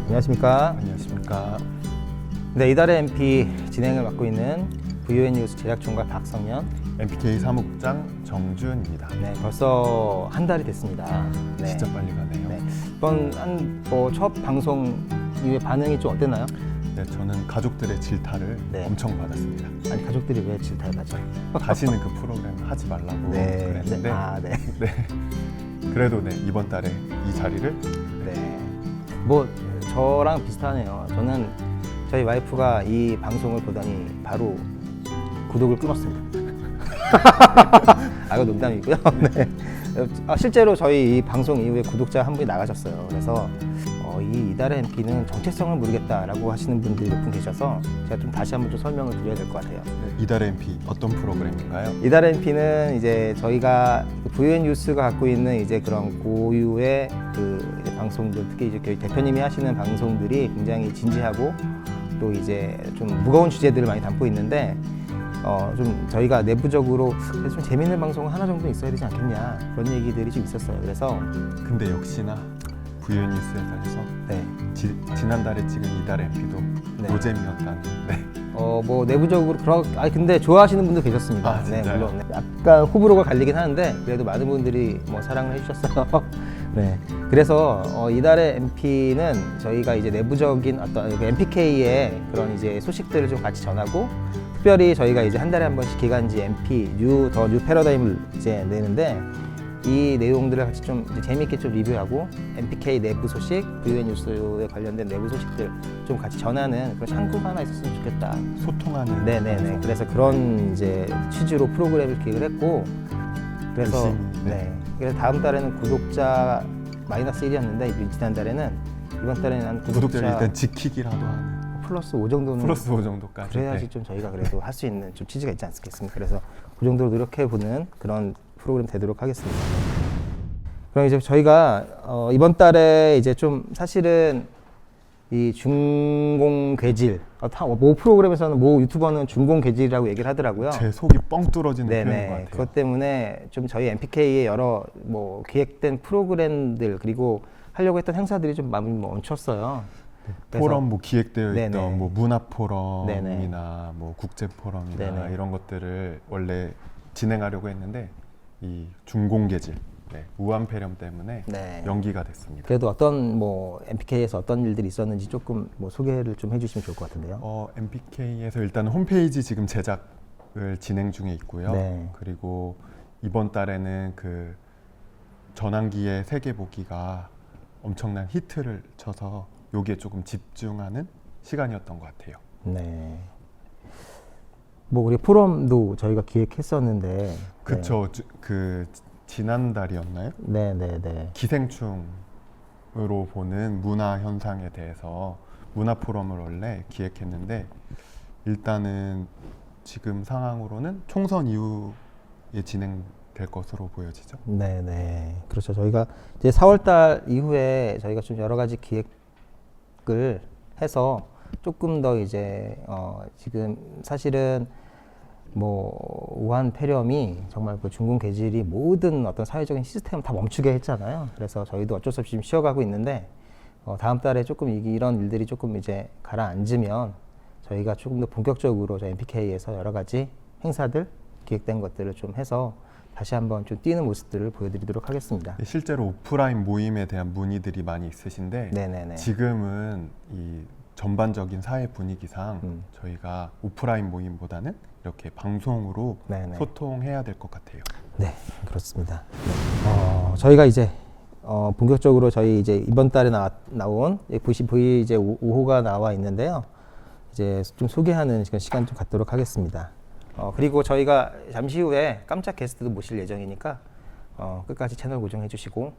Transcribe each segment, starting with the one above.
안녕하십니까. 안녕하십니까. 네, 이달의 MP 진행을 맡고 있는 VON 뉴스 제작총괄 박성현. MPK 사무국장 정준입니다. 네, 벌써 한 달이 됐습니다. 네. 진짜 빨리 가네요. 네. 이번 첫 방송 이후에 반응이 좀 어땠나요? 네, 저는 가족들의 질타를 네. 엄청 받았습니다. 아니, 가족들이 왜 질타를 하죠? 다시는 그 프로그램 하지 말라고 그랬는데 네. 아, 네. 네. 그래도 네, 이번 달에 이 자리를 네. 뭐 저랑 비슷하네요. 저는 저희 와이프가 이 방송을 보더니 바로 구독을 끊었습니다. 아, 이거 농담이고요. 네. 실제로 저희 이 방송 이후에 구독자 한 분이 나가셨어요. 그래서 이달의 MP는 정체성을 모르겠다라고 하시는 분들이 몇 분 계셔서 제가 좀 다시 한번 좀 설명을 드려야 될 것 같아요. 네, 이달의 MP 어떤 프로그램인가요? 이달의 MP는 이제 저희가 VON 뉴스가 갖고 있는 이제 그런 고유의 그 방송들, 특히 이제 저희 대표님이 하시는 방송들이 굉장히 진지하고 또 이제 좀 무거운 주제들을 많이 담고 있는데 좀 저희가 내부적으로 좀 재밌는 방송 하나 정도 있어야 되지 않겠냐 그런 얘기들이 좀 있었어요. 그래서 근데 역시나 VON 뉴스에서 네. 지난달에 찍은 이달의 MP도 네. 노잼이었다는. 네. 뭐 내부적으로 근데 좋아하시는 분도 계셨습니다. 아, 네, 진짜요? 물론 약간 호불호가 갈리긴 하는데 그래도 많은 분들이 뭐 사랑을 해주셨어요. 네, 그래서 이달의 MP는 저희가 이제 내부적인 어떤 MPK의 그런 이제 소식들을 좀 같이 전하고 특별히 저희가 이제 한 달에 한 번씩 기간지 MP 뉴 패러다임을 이제 내는데 이 내용들을 같이 좀 이제 재미있게 좀 리뷰하고 MPK 내부 소식, VON 뉴스에 관련된 내부 소식들 좀 같이 전하는 그런 창구가 하나 있었으면 좋겠다. 소통하는 네네네. 방송. 그래서 그런 이제 취지로 프로그램을 기획을 했고, 그래서 열심히, 네. 네. 그래서 다음 달에는 구독자 마이너스 1이었는데 지난 달에는 이번 달에는 한 구독자를 일단 지키기라도 하는 플러스 5 정도는 플러스 5 정도까지. 그래야지 네. 좀 저희가 그래도 할 수 있는 좀 취지가 있지 않겠습니까? 그래서 그 정도로 노력해 보는 그런 프로그램 되도록 하겠습니다. 그럼 이제 저희가 이번 달에 이제 좀 사실은 이 준공 괴질, 모 프로그램에서는 모 유튜버는 준공 괴질이라고 얘기를 하더라고요. 제 속이 뻥 뚫어지는 표현인 것 네네. 같아요. 그것 때문에 좀 저희 MPK의 여러 뭐 기획된 프로그램들 그리고 하려고 했던 행사들이 좀 마음이 멈췄어요. 포럼 뭐 기획되어 네네. 있던 뭐 문화 포럼이나 네네. 뭐 국제 포럼이나 네네. 이런 것들을 원래 진행하려고 했는데 이 준공계질, 우한폐렴 때문에 네. 연기가 됐습니다. 그래도 어떤 뭐 MPK에서 어떤 일들이 있었는지 조금 뭐 소개를 좀 해주시면 좋을 것 같은데요. MPK에서 일단 홈페이지 지금 제작을 진행 중에 있고요. 네. 그리고 이번 달에는 그 전환기의 세계 보기가 엄청난 히트를 쳐서 여기에 조금 집중하는 시간이었던 것 같아요. 네. 뭐 우리 포럼도 저희가 기획했었는데. 그쵸. 그 지난달이었나요? 네네네. 기생충으로 보는 문화 현상에 대해서 문화 포럼을 원래 기획했는데 일단은 지금 상황으로는 총선 이후에 진행될 것으로 보여지죠. 네네. 그렇죠. 저희가 이제 4월달 이후에 저희가 좀 여러 가지 기획을 해서 조금 더 이제 지금 사실은 뭐 우한 폐렴이 정말 그 중공 괴질이 모든 어떤 사회적인 시스템을 다 멈추게 했잖아요. 그래서 저희도 어쩔 수 없이 지금 쉬어가고 있는데 다음 달에 조금 이런 일들이 조금 이제 가라앉으면 저희가 조금 더 본격적으로 저희 MPK에서 여러 가지 행사들 기획된 것들을 좀 해서 다시 한번 좀 뛰는 모습들을 보여드리도록 하겠습니다. 실제로 오프라인 모임에 대한 문의들이 많이 있으신데 네네네. 지금은 이 전반적인 사회 분위기상 저희가 오프라인 모임보다는 이렇게 방송으로 네네. 소통해야 될 것 같아요. 네, 그렇습니다. 저희가 이제 본격적으로 저희 이제 이번 달에 나온 V 이제 5호가 나와 있는데요. 이제 좀 소개하는 시간 좀 갖도록 하겠습니다. 그리고 저희가 잠시 후에 깜짝 게스트도 모실 예정이니까 끝까지 채널 고정해 주시고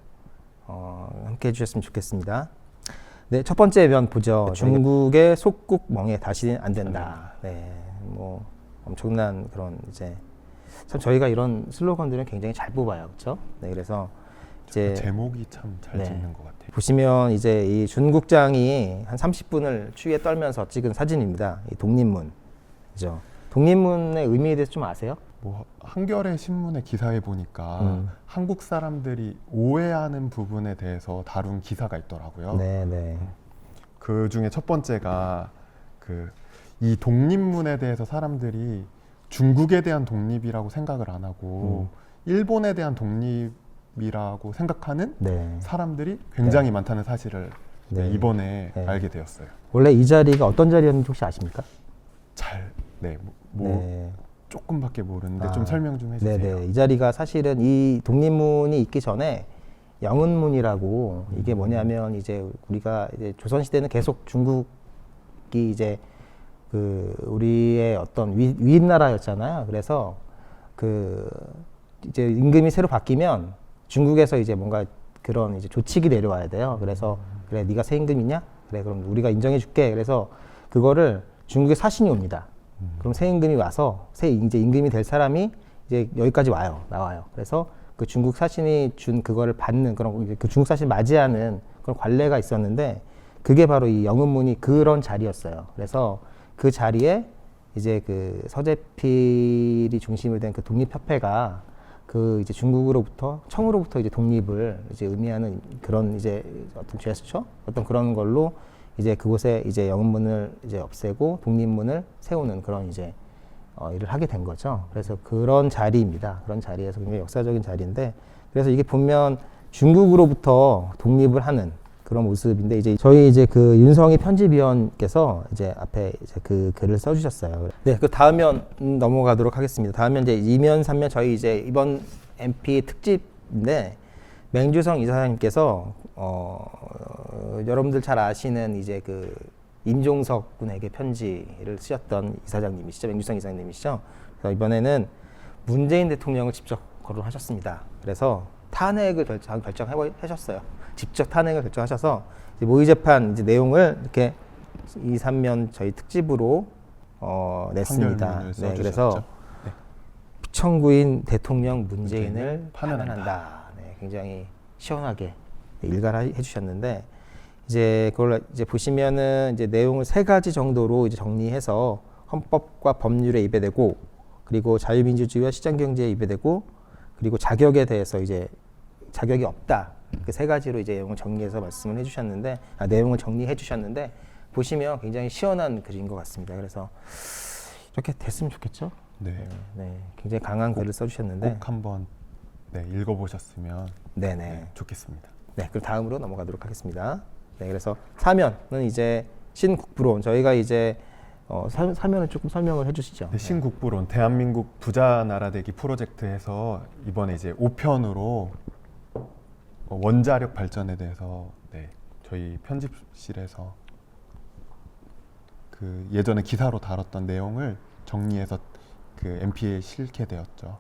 함께 해주셨으면 좋겠습니다. 네, 첫 번째 면 보죠. 중국의 속국 멍에 다시는 안 된다. 네, 뭐 엄청난 그런 이제 참 저희가 이런 슬로건들은 굉장히 잘 뽑아요, 그렇죠? 네, 그래서 이제 제목이 참 잘 네. 짓는 것 같아요. 보시면 이제 이 준 국장이 한 30분을 추위에 떨면서 찍은 사진입니다. 이 독립문이죠. 독립문의 의미에 대해서 좀 아세요? 뭐 한겨레 신문의 기사에 보니까 한국 사람들이 오해하는 부분에 대해서 다룬 기사가 있더라고요. 네. 그 중에 첫 번째가 이 독립문에 대해서 사람들이 중국에 대한 독립이라고 생각을 안 하고 일본에 대한 독립이라고 생각하는 네. 사람들이 굉장히 많다는 사실을 네. 이번에 네. 알게 되었어요. 원래 이 자리가 어떤 자리였는지 혹시 아십니까? 뭐 조금밖에 모르는데 아, 좀 설명 좀 해주세요. 네네. 이 자리가 사실은 이 독립문이 있기 전에 영은문이라고 이게 뭐냐면 이제 우리가 이제 조선시대는 계속 중국이 이제 우리의 어떤 윗나라였잖아요. 그래서 이제 임금이 새로 바뀌면 중국에서 이제 뭔가 그런 이제 조칙이 내려와야 돼요. 그래서 그래 네가 새 임금이냐? 그래 그럼 우리가 인정해 줄게. 그래서 그거를 중국의 사신이 옵니다. 그럼 새 임금이 와서 이제 임금이 될 사람이 이제 여기까지 나와요. 그래서 그 중국 사신이 준 그거를 받는 그런 그 중국 사신 맞이하는 그런 관례가 있었는데 그게 바로 이 영은문이 그런 자리였어요. 그래서 그 자리에 이제 그 서재필이 중심이 된 그 독립협회가 그 이제 중국으로부터 청으로부터 이제 독립을 이제 의미하는 그런 이제 어떤 제스처 어떤 그런 걸로 이제 그곳에 이제 영은문을 이제 없애고 독립문을 세우는 그런 이제 일을 하게 된 거죠. 그래서 그런 자리입니다. 그런 자리에서 굉장히 역사적인 자리인데 그래서 이게 보면 중국으로부터 독립을 하는 그런 모습인데 이제 저희 이제 그 윤성희 편집위원께서 이제 앞에 이제 그 글을 써주셨어요. 네, 그 다음 면 넘어가도록 하겠습니다. 다음 면 이제 2면, 3면 저희 이제 이번 MP 특집인데 맹주성 이사장님께서 여러분들 잘 아시는 이제 그 임종석 군에게 편지를 쓰셨던 이사장님이시죠. 맹주성 이사장님이시죠. 그래서 이번에는 문재인 대통령을 직접 거론하셨습니다. 그래서 탄핵을 결정하셨어요. 직접 탄핵을 결정하셔서 이제 모의 재판 이제 내용을 이렇게 2, 3면 저희 특집으로 냈습니다. 네, 그래서 네. 피청구인 대통령 문재인을 파면한다. 네, 굉장히 시원하게 일갈해 주셨는데 이제 그걸 이제 보시면은 이제 내용을 3가지 정도로 이제 정리해서 헌법과 법률에 위배되고 그리고 자유민주주의와 시장경제에 위배되고 그리고 자격에 대해서 이제 자격이 없다. 그 3가지로 이제 내용을 정리해서 말씀을 해주셨는데 내용을 정리해 주셨는데 보시면 굉장히 시원한 글인 것 같습니다. 그래서 이렇게 됐으면 좋겠죠. 네. 네, 굉장히 강한 글을 써주셨는데 꼭 한번 읽어보셨으면 네네. 좋겠습니다. 네, 그럼 다음으로 넘어가도록 하겠습니다. 네, 그래서 4면은 이제 신국부론 저희가 이제 4면을 조금 설명을 해주시죠. 네, 신국부론 대한민국 부자 나라 되기 프로젝트에서 이번에 이제 5편으로 원자력 발전에 대해서 저희 편집실에서 그 예전에 기사로 다뤘던 내용을 정리해서 그 MP에 실게 되었죠.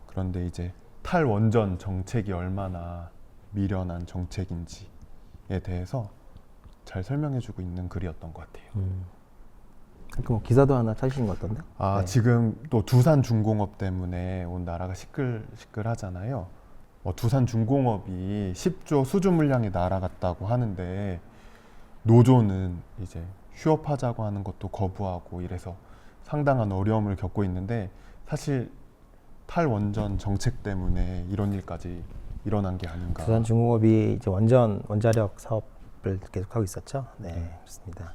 그런데 이제 탈원전 정책이 얼마나 미련한 정책인지에 대해서 잘 설명해주고 있는 글이었던 것 같아요. 뭐 기사도 하나 찾으신 것 같던데? 네. 지금 또 두산중공업 때문에 온 나라가 시끌시끌하잖아요. 두산중공업이 10조 수주 물량이 날아갔다고 하는데 노조는 이제 휴업하자고 하는 것도 거부하고 이래서 상당한 어려움을 겪고 있는데 사실 탈원전 정책 때문에 이런 일까지 일어난 게 아닌가. 두산중공업이 이제 원자력 사업을 계속하고 있었죠. 네, 그렇습니다.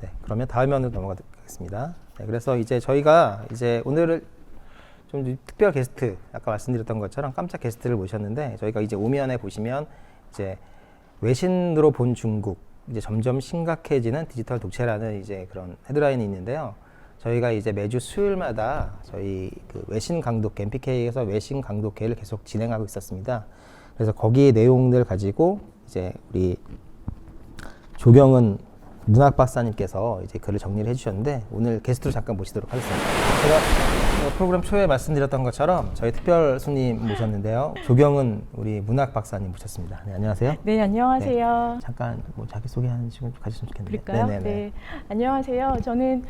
네, 그러면 다음 면으로 넘어가겠습니다. 네, 그래서 이제 저희가 이제 오늘을 좀 특별 게스트, 아까 말씀드렸던 것처럼 깜짝 게스트를 모셨는데 저희가 이제 5면에 보시면 이제 외신으로 본 중국, 이제 점점 심각해지는 디지털 독재라는 이제 그런 헤드라인이 있는데요. 저희가 이제 매주 수요일마다 저희 그 외신 강독회, MPK에서 외신 강독회를 계속 진행하고 있었습니다. 그래서 거기에 내용들 가지고 이제 우리 조경은 문학 박사님께서 이제 글을 정리를 해주셨는데 오늘 게스트로 잠깐 모시도록 하겠습니다. 제가 프로그램 초에 말씀드렸던 것처럼 저희 특별 손님 모셨는데요. 조경은 우리 문학 박사님 모셨습니다. 네, 안녕하세요. 네, 안녕하세요. 네, 잠깐 뭐 자기 소개하는 시간 좀 가졌으면 좋겠는데. 그럴까요? 네네네. 네, 안녕하세요. 저는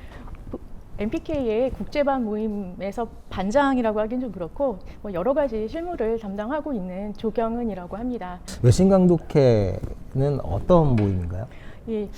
MPK의 국제반 모임에서 반장이라고 하긴 좀 그렇고 뭐 여러 가지 실무를 담당하고 있는 조경은이라고 합니다. 외신 강독회는 어떤 모임인가요? 예,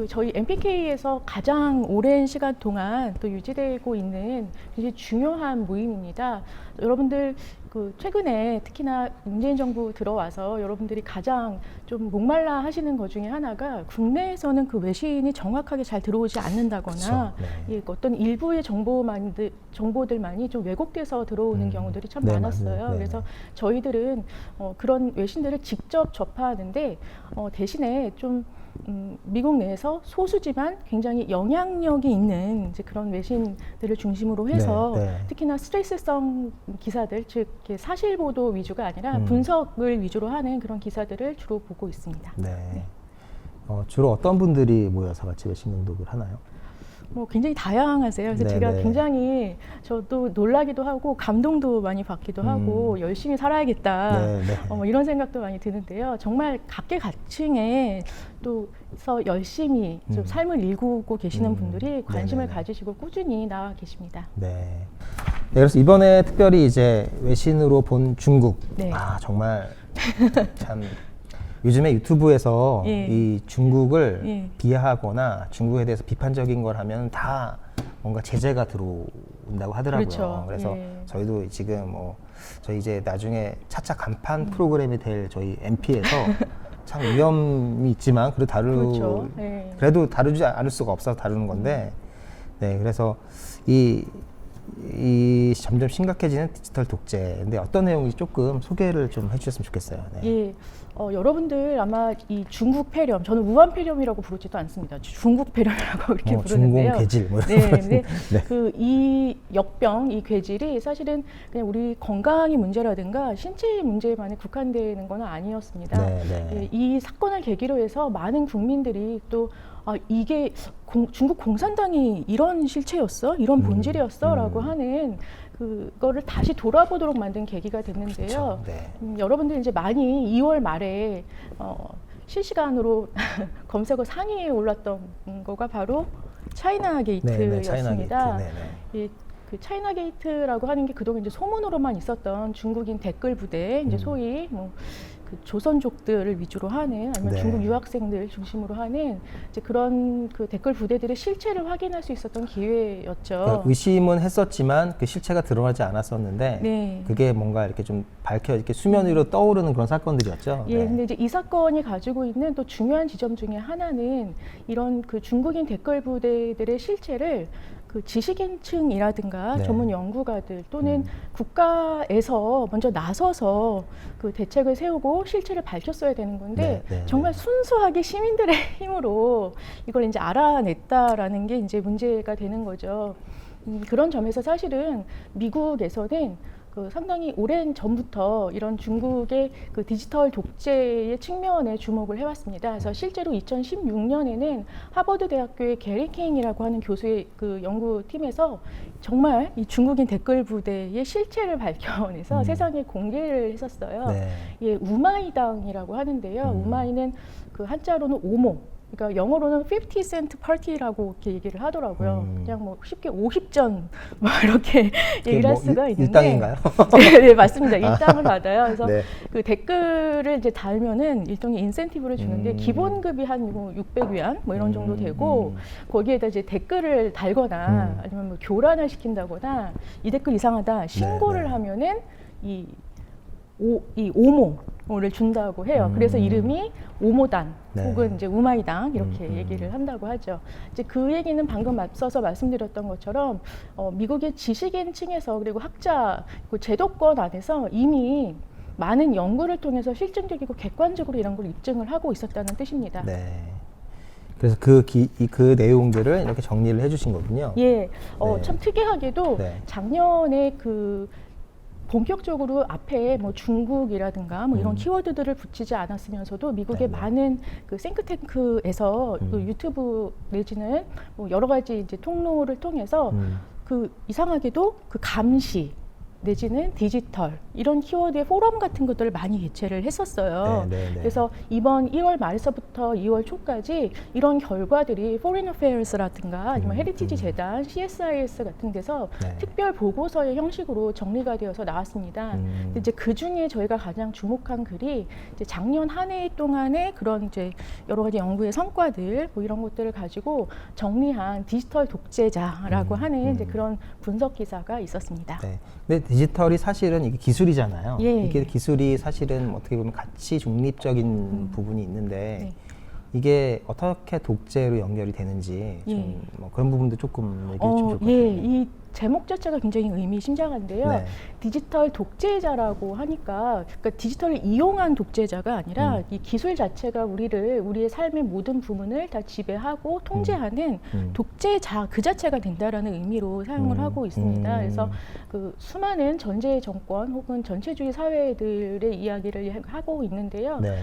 저희 MPK에서 가장 오랜 시간 동안 또 유지되고 있는 굉장히 중요한 모임입니다. 여러분들 그 최근에 특히나 문재인 정부 들어와서 여러분들이 가장 좀 목말라 하시는 것 중에 하나가 국내에서는 그 외신이 정확하게 잘 들어오지 않는다거나 그렇죠. 네. 이 어떤 일부의 정보들만이 좀 왜곡돼서 들어오는 경우들이 참 네, 많았어요. 맞아요. 네. 그래서 저희들은 그런 외신들을 직접 접하는데 대신에 좀 미국 내에서 소수지만 굉장히 영향력이 있는 이제 그런 외신들을 중심으로 해서 네, 네. 특히나 스트레스성 기사들, 즉 이렇게 사실 보도 위주가 아니라 분석을 위주로 하는 그런 기사들을 주로 보고 있습니다. 네. 네. 주로 어떤 분들이 모여서 같이 외신 공독을 하나요? 뭐 굉장히 다양하세요. 그래서 네, 제가 네. 굉장히 저도 놀라기도 하고 감동도 많이 받기도 하고 열심히 살아야겠다. 네, 네. 뭐 이런 생각도 많이 드는데요. 정말 각계각층에 또서 열심히 좀 삶을 일구고 계시는 분들이 관심을 네네네. 가지시고 꾸준히 나와 계십니다. 네. 네, 그래서 이번에 특별히 이제 외신으로 본 중국. 네. 정말 참 요즘에 유튜브에서 예. 이 중국을 예. 비하하거나 중국에 대해서 비판적인 걸 하면 다 뭔가 제재가 들어온다고 하더라고요. 그렇죠. 그래서 예. 저희도 지금 저희 이제 나중에 차차 간판 프로그램이 될 저희 MP에서 참 위험이 있지만 그렇죠. 예. 그래도 다루지 않을 수가 없어서 다루는 건데, 네, 그래서 이 점점 심각해지는 디지털 독재인데 어떤 내용인지 조금 소개를 좀 해주셨으면 좋겠어요. 네. 예, 여러분들 아마 이 중국 폐렴, 저는 우한 폐렴이라고 부르지도 않습니다. 중국 폐렴이라고 이렇게 부르는데요. 중공 괴질 뭐 이런 네, 거. 근데 네. 그 이 역병, 이 괴질이 사실은 그냥 우리 건강이 문제라든가 신체 문제만에 국한되는 건 아니었습니다. 네, 네. 예, 이 사건을 계기로 해서 많은 국민들이 또 이게 중국 공산당이 이런 실체였어? 이런 본질이었어? 라고 하는 그거를 다시 돌아보도록 만든 계기가 됐는데요. 그렇죠. 네. 여러분들 이제 많이 2월 말에 실시간으로 검색어 상위에 올랐던 거가 바로 차이나 게이트였습니다. 차이나 게이트. 네, 네. 이 그 차이나 게이트라고 하는 게 그동안 이제 소문으로만 있었던 중국인 댓글 부대, 이제 소위 그 조선족들을 위주로 하는 아니면 네. 중국 유학생들 중심으로 하는 이제 그런 그 댓글 부대들의 실체를 확인할 수 있었던 기회였죠. 그러니까 의심은 했었지만 그 실체가 드러나지 않았었는데 네. 그게 뭔가 이렇게 좀 이렇게 수면 위로 떠오르는 그런 사건들이었죠. 예, 네. 근데 이제 이 사건이 가지고 있는 또 중요한 지점 중에 하나는 이런 그 중국인 댓글 부대들의 실체를 그 지식인층이라든가 네. 전문 연구가들 또는 국가에서 먼저 나서서 그 대책을 세우고 실체를 밝혔어야 되는 건데 네, 네, 정말 네. 순수하게 시민들의 힘으로 이걸 이제 알아냈다라는 게 이제 문제가 되는 거죠. 그런 점에서 사실은 미국에서는 그 상당히 오랜 전부터 이런 중국의 그 디지털 독재의 측면에 주목을 해왔습니다. 그래서 실제로 2016년에는 하버드 대학교의 게리 케인이라고 하는 교수의 그 연구팀에서 정말 이 중국인 댓글 부대의 실체를 밝혀내서 세상에 공개를 했었어요. 네. 예, 우마이당이라고 하는데요. 우마이는 그 한자로는 오모. 그러니까 영어로는 50 cent party라고 이렇게 얘기를 하더라고요. 그냥 뭐 쉽게 50전 뭐 이렇게 얘기를 할 수가 있는데 일당인가요? 네, 맞습니다. 일당을 받아요. 그래서 네. 그 댓글을 이제 달면은 일종의 인센티브를 주는데 기본급이 한 뭐 600위안 뭐 이런 정도 되고 거기에다 이제 댓글을 달거나 아니면 뭐 교란을 시킨다거나 이 댓글 이상하다 신고를 네. 하면은 이 오모를 준다고 해요. 그래서 이름이 오모단 네. 혹은 이제 우마이당 이렇게 얘기를 한다고 하죠. 이제 그 얘기는 방금 앞서서 말씀드렸던 것처럼 미국의 지식인층에서 그리고 학자, 그 제도권 안에서 이미 많은 연구를 통해서 실증적이고 객관적으로 이런 걸 입증을 하고 있었다는 뜻입니다. 네. 그래서 그 내용들을 이렇게 정리를 해주신 거군요. 예, 네. 참 특이하게도 네. 작년에 그 본격적으로 앞에 뭐 중국이라든가 뭐 이런 키워드들을 붙이지 않았으면서도 미국의 네네. 많은 그 생크탱크에서 그 유튜브 내지는 뭐 여러 가지 이제 통로를 통해서 그 이상하게도 그 감시 내지는 디지털 이런 키워드의 포럼 같은 것들을 많이 개최를 했었어요. 네, 네, 네. 그래서 이번 1월 말에서부터 2월 초까지 이런 결과들이 Foreign Affairs라든가 아니면 헤리티지 재단, CSIS 같은 데서 네. 특별 보고서의 형식으로 정리가 되어서 나왔습니다. 근데 이제 그 중에 저희가 가장 주목한 글이 이제 작년 한 해 동안의 그런 이제 여러 가지 연구의 성과들 뭐 이런 것들을 가지고 정리한 디지털 독재자라고 하는 이제 그런 분석 기사가 있었습니다. 네. 근데 디지털이 사실은 이게 기술이잖아요. 예. 이게 기술이 사실은 어떻게 보면 가치 중립적인 부분이 있는데 네. 이게 어떻게 독재로 연결이 되는지 좀 예. 뭐 그런 부분도 조금 얘기해 주면 좋을 것 같아요. 예, 이 제목 자체가 굉장히 의미심장한데요. 네. 디지털 독재자라고 하니까 그러니까 디지털을 이용한 독재자가 아니라 이 기술 자체가 우리의 삶의 모든 부분을 다 지배하고 통제하는 독재자 그 자체가 된다라는 의미로 사용을 하고 있습니다. 그래서 그 수많은 전제 정권 혹은 전체주의 사회들의 이야기를 하고 있는데요. 네.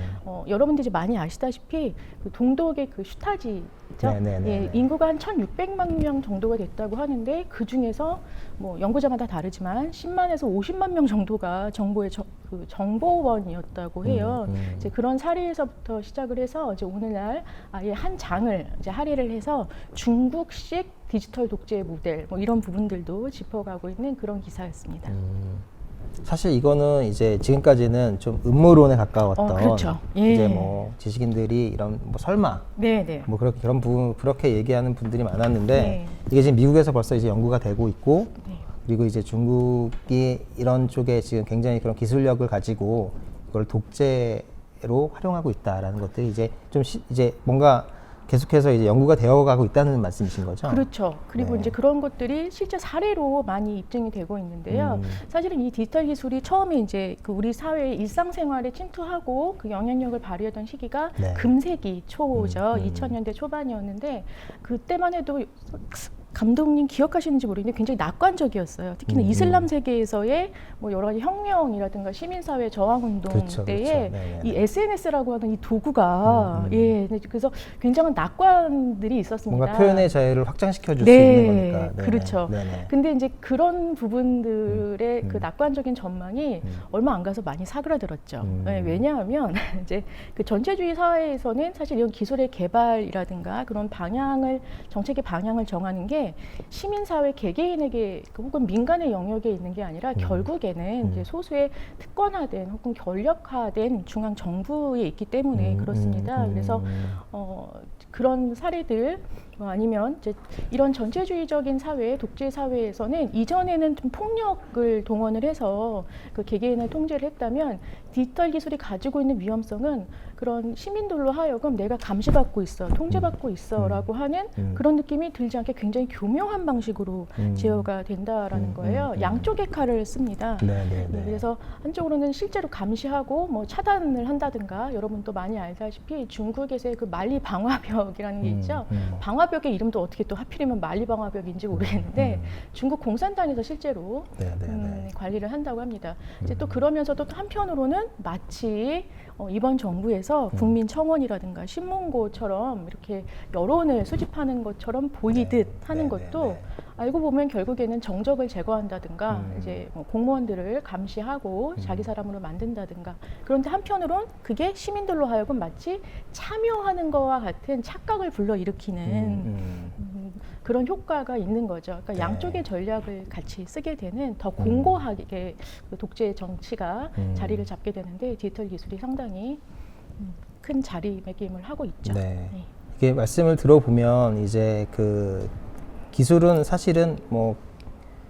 여러분들이 이제 많이 아시다시피 그 동독의 그 슈타지죠. 네, 네, 네, 예, 네. 인구가 한 1,600만 명 정도가 됐다고 하는데 그 중에서 뭐 연구자마다 다르지만 10만에서 50만 명 정도가 그 정보원이었다고 해요. 이제 그런 사례에서부터 시작을 해서 이제 오늘날 아예 한 장을 이제 할애를 해서 중국식 디지털 독재 모델 뭐 이런 부분들도 짚어가고 있는 그런 기사였습니다. 사실 이거는 이제 지금까지는 좀 음모론에 가까웠던 그렇죠. 예. 이제 뭐 지식인들이 이런 뭐 설마 네네. 뭐 그렇게 그런 부분 그렇게 얘기하는 분들이 많았는데 네. 이게 지금 미국에서 벌써 이제 연구가 되고 있고 네. 그리고 이제 중국이 이런 쪽에 지금 굉장히 그런 기술력을 가지고 이걸 독재로 활용하고 있다라는 것들이 이제 좀 이제 뭔가 계속해서 이제 연구가 되어가고 있다는 말씀이신 거죠? 그렇죠. 그리고 네. 이제 그런 것들이 실제 사례로 많이 입증이 되고 있는데요. 사실은 이 디지털 기술이 처음에 이제 그 우리 사회의 일상생활에 침투하고 그 영향력을 발휘하던 시기가 네. 금세기 초죠. 2000년대 초반이었는데 그때만 해도 감독님 기억하시는지 모르겠는데 굉장히 낙관적이었어요. 특히나 이슬람 세계에서의 뭐 여러 가지 혁명이라든가 시민사회 저항운동 그렇죠, 때에 그렇죠. 네네네. 이 SNS라고 하는 이 도구가 예, 그래서 굉장한 낙관들이 있었습니다. 뭔가 표현의 자유를 확장시켜 줄 수 네, 있는 거니까. 네네. 그렇죠. 네네. 근데 이제 그런 부분들의 그 낙관적인 전망이 얼마 안 가서 많이 사그라들었죠. 네, 왜냐하면 이제 그 전체주의 사회에서는 사실 이런 기술의 개발이라든가 그런 정책의 방향을 정하는 게 시민사회 개개인에게 혹은 민간의 영역에 있는 게 아니라 결국에는 이제 소수의 특권화된 혹은 권력화된 중앙 정부에 있기 때문에 그렇습니다. 그래서 그런 사례들 아니면 이제 이런 전체주의적인 사회, 독재 사회에서는 이전에는 좀 폭력을 동원을 해서 그 개개인을 통제를 했다면 디지털 기술이 가지고 있는 위험성은 그런 시민들로 하여금 내가 감시받고 있어, 통제받고 있어라고 하는 그런 느낌이 들지 않게 굉장히 교묘한 방식으로 제어가 된다라는 거예요. 양쪽의 칼을 씁니다. 네네네. 네, 그래서 한쪽으로는 실제로 감시하고 뭐 차단을 한다든가 여러분도 많이 알다시피 중국에서의 그 만리 방화벽이라는 게 있죠. 방화벽의 이름도 어떻게 또 하필이면 만리 방화벽인지 모르겠는데 중국 공산당에서 실제로 관리를 한다고 합니다. 이제 또 그러면서도 또 한편으로는 마치 이번 정부에서 국민청원이라든가 신문고처럼 이렇게 여론을 수집하는 것처럼 보이듯 하는 것도 알고 보면 결국에는 정적을 제거한다든가 이제 뭐 공무원들을 감시하고 자기 사람으로 만든다든가 그런데 한편으론 그게 시민들로 하여금 마치 참여하는 것과 같은 착각을 불러일으키는 그런 효과가 있는 거죠. 그러니까 양쪽의 전략을 같이 쓰게 되는 더 공고하게 그 독재 정치가 자리를 잡게 되는데 디지털 기술이 상당히 큰 자리매김을 하고 있죠. 네. 네. 이게 말씀을 들어보면 이제 그 기술은 사실은 뭐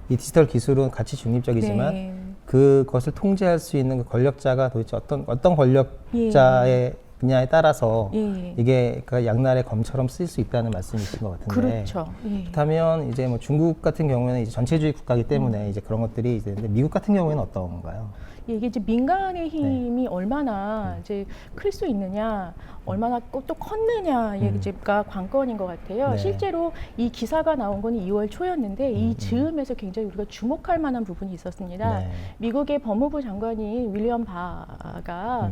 이 디지털 기술은 가치 중립적이지만 네. 그것을 통제할 수 있는 그 권력자가 도대체 어떤 권력자의 냐에 따라서 이게 그 양날의 검처럼 쓰일 수 있다는 말씀이신 것 같은데. 그렇죠. 그렇다면 이제 뭐 중국 같은 경우에는 이제 전체주의 국가이기 때문에 이제 그런 것들이 이제 있는데 미국 같은 경우에는 어떤가요? 이게 이제 민간의 힘이 얼마나 이제 클 수 있느냐, 얼마나 또 컸느냐가 관건인 것 같아요. 네. 실제로 이 기사가 나온 건 2월 초였는데 이 즈음에서 굉장히 우리가 주목할 만한 부분이 있었습니다. 네. 미국의 법무부 장관이 윌리엄 바가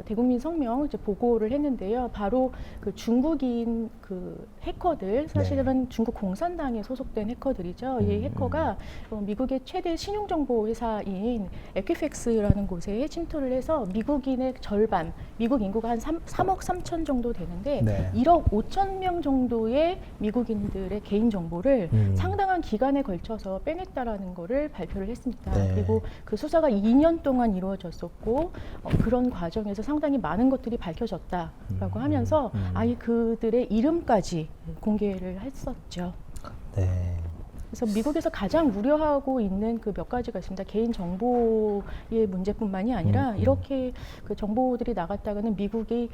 대국민 성명 이제 보고를 했는데요. 바로 그 중국인 그 해커들, 사실은 중국 공산당에 소속된 해커들이죠. 이 해커가 미국의 최대 신용정보 회사인 에퀴팩스라는 곳에 침투를 해서 미국인의 절반, 미국 인구가 한 3억 3천 정도 되는데 1억 5천 명 정도의 미국인들의 개인 정보를 상당한 기간에 걸쳐서 빼냈다라는 거를 발표를 했습니다. 그리고 그 수사가 2년 동안 이루어졌었고 그런 과정에서 상당히 많은 것들이 밝혀졌다라고 하면서 아예 그들의 이름까지 공개를 했었죠. 네. 그래서 미국에서 가장 우려하고 있는 그 몇 가지가 있습니다. 개인 정보의 문제뿐만이 아니라 이렇게 그 정보들이 나갔다가는 미국이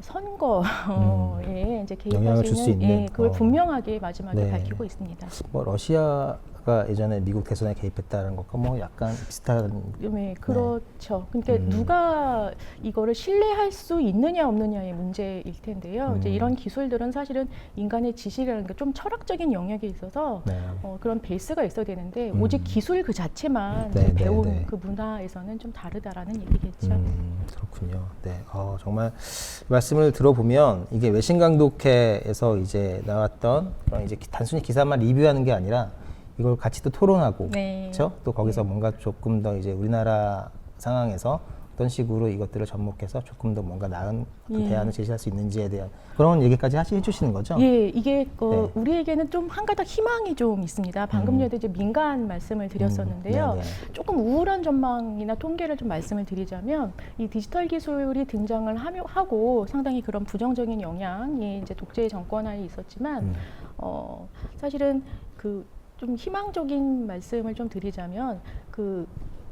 선거에 이제 영향을 개입할 줄 수 수 있는, 있는, 그걸 분명하게 마지막에 네. 밝히고 있습니다. 뭐 러시아가 예전에 미국 대선에 개입했다는 것과 뭐 약간 비슷한. 네, 그렇죠. 그러니까 누가 이거를 신뢰할 수 있느냐 없느냐의 문제일 텐데요. 이제 이런 기술들은 사실은 인간의 지식이라는 게 좀 철학적인 영역에 있어서 네. 그런 베이스가 있어야 되는데 오직 기술 그 자체만 네, 이제 네, 배운 네. 그 문화에서는 좀 다르다라는 얘기겠죠. 그렇군요. 네, 정말 말씀을 들어보면 이게 외신 강독회에서 이제 나왔던 그런 이제 단순히 기사만 리뷰하는 게 아니라 이걸 같이 또 토론하고, 네. 그렇죠? 또 거기서 뭔가 조금 더 이제 우리나라 상황에서 어떤 식으로 이것들을 접목해서 조금 더 뭔가 나은 그 예. 대안을 제시할 수 있는지에 대한 그런 얘기까지 해주시는 거죠? 예, 이게 네. 우리에게는 좀 한 가닥 희망이 좀 있습니다. 방금 전에도 이제 민간 말씀을 드렸었는데요. 네네. 조금 우울한 전망이나 통계를 좀 말씀을 드리자면 이 디지털 기술이 등장을 하고 상당히 그런 부정적인 영향이 이제 독재 정권하에 있었지만 사실은 그 좀 희망적인 말씀을 좀 드리자면 그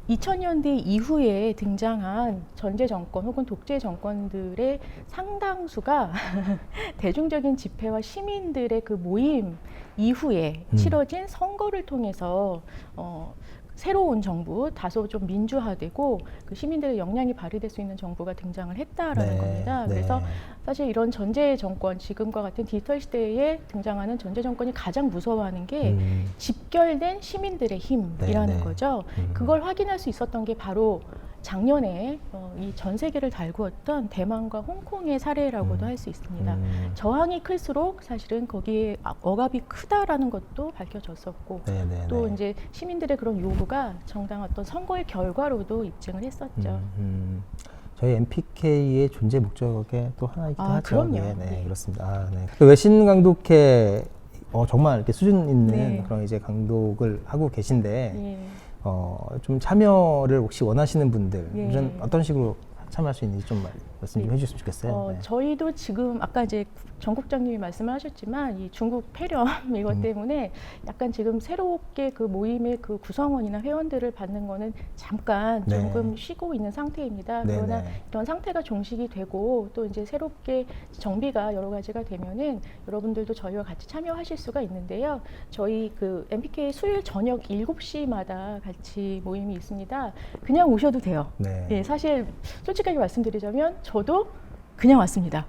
2000년대 이후에 등장한 전제 정권 혹은 독재 정권들의 상당수가 대중적인 집회와 시민들의 그 모임 이후에 치러진 선거를 통해서 새로운 정부, 다소 좀 민주화되고 그 시민들의 역량이 발휘될 수 있는 정부가 등장을 했다라는 네, 겁니다. 네. 그래서 사실 이런 전제 정권, 지금과 같은 디지털 시대에 등장하는 전제 정권이 가장 무서워하는 게 집결된 시민들의 힘이라는 네, 네. 거죠. 그걸 확인할 수 있었던 게 바로 작년에 이 전 세계를 달구었던 대만과 홍콩의 사례라고도 할 수 있습니다. 저항이 클수록 사실은 거기에 억압이 크다라는 것도 밝혀졌었고 네, 네, 또 네. 이제 시민들의 그런 요구가 정당한 어떤 선거의 결과로도 입증을 했었죠. 저희 MPK의 존재 목적의 또 하나이기도 하죠. 그럼요. 네, 네, 네. 그렇습니다. 네. 그 외신 강독회 정말 이렇게 수준 있는 네. 그런 이제 강독을 하고 계신데 예. 좀 참여를 혹시 원하시는 분들 예. 은 어떤 식으로 참여할 수 있는지 좀 말씀 좀 해주셨으면 좋겠어요. 네. 저희도 지금 아까 이제 정 국장님이 말씀을 하셨지만 이 중국 폐렴 이것 때문에 약간 지금 새롭게 그 모임의 그 구성원이나 회원들을 받는 거는 잠깐 네. 조금 쉬고 있는 상태입니다. 네, 그러나 네. 이런 상태가 종식이 되고 또 이제 새롭게 정비가 여러 가지가 되면은 여러분들도 저희와 같이 참여하실 수가 있는데요. 저희 그 MPK 수요일 저녁 7시마다 같이 모임이 있습니다. 그냥 오셔도 돼요. 네. 예, 사실 솔직하게 말씀드리자면 저도 그냥 왔습니다.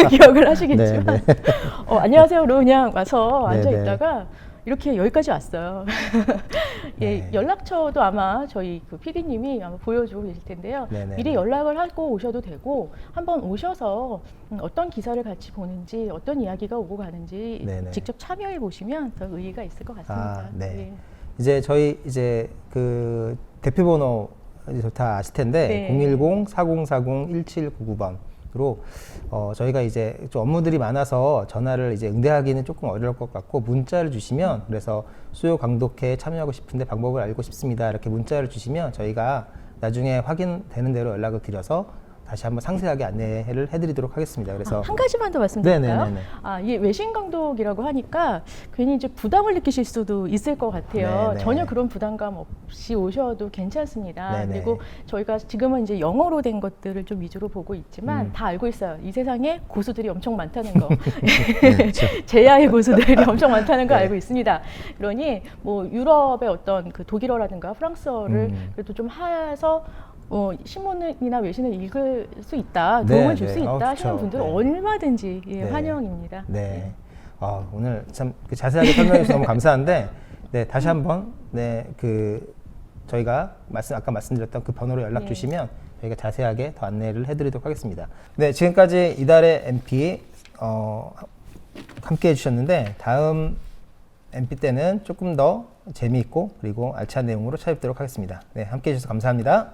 기억을 하시겠지만 네, 네. 안녕하세요로 그냥 와서 네, 앉아 네. 있다가 이렇게 여기까지 왔어요. 예, 네. 연락처도 아마 저희 그 PD님이 아마 보여주고 계실 텐데요. 네, 네, 미리 네. 연락을 하고 오셔도 되고 한번 오셔서 어떤 기사를 같이 보는지 어떤 이야기가 오고 가는지 네, 네. 직접 참여해 보시면 더 의의가 있을 것 같습니다. 네. 예. 이제 저희 이제 그 대표번호 이제 다 아실 텐데 네. 010-4040-1799번으로 저희가 이제 좀 업무들이 많아서 전화를 이제 응대하기는 조금 어려울 것 같고 문자를 주시면 그래서 수요 강독회에 참여하고 싶은데 방법을 알고 싶습니다. 이렇게 문자를 주시면 저희가 나중에 확인되는 대로 연락을 드려서 다시 한번 상세하게 안내를 해드리도록 하겠습니다. 그래서 한 가지만 더 말씀드릴까요? 네네네네. 이 외신 강독이라고 하니까 괜히 이제 부담을 느끼실 수도 있을 것 같아요. 네네. 전혀 그런 부담감 없이 오셔도 괜찮습니다. 네네. 그리고 저희가 지금은 이제 영어로 된 것들을 좀 위주로 보고 있지만 다 알고 있어요. 이 세상에 고수들이 엄청 많다는 거. 그렇죠. 제야의 고수들이 엄청 많다는 거 네. 알고 있습니다. 그러니 뭐 유럽의 어떤 그 독일어라든가 프랑스어를 그래도 좀 해서 신문이나 외신을 읽을 수 있다, 도움을 네, 줄 수 네. 있다 하시는 그렇죠. 분들은 네. 얼마든지 네. 환영입니다. 네. 오늘 참 자세하게 설명해 주셔서 너무 감사한데, 네, 다시 한번, 네, 저희가 아까 말씀드렸던 그 번호로 연락 네. 주시면 저희가 자세하게 더 안내를 해드리도록 하겠습니다. 네, 지금까지 이달의 MP, 함께 해주셨는데, 다음 MP 때는 조금 더 재미있고, 그리고 알찬 내용으로 찾아뵙도록 하겠습니다. 네, 함께 해주셔서 감사합니다.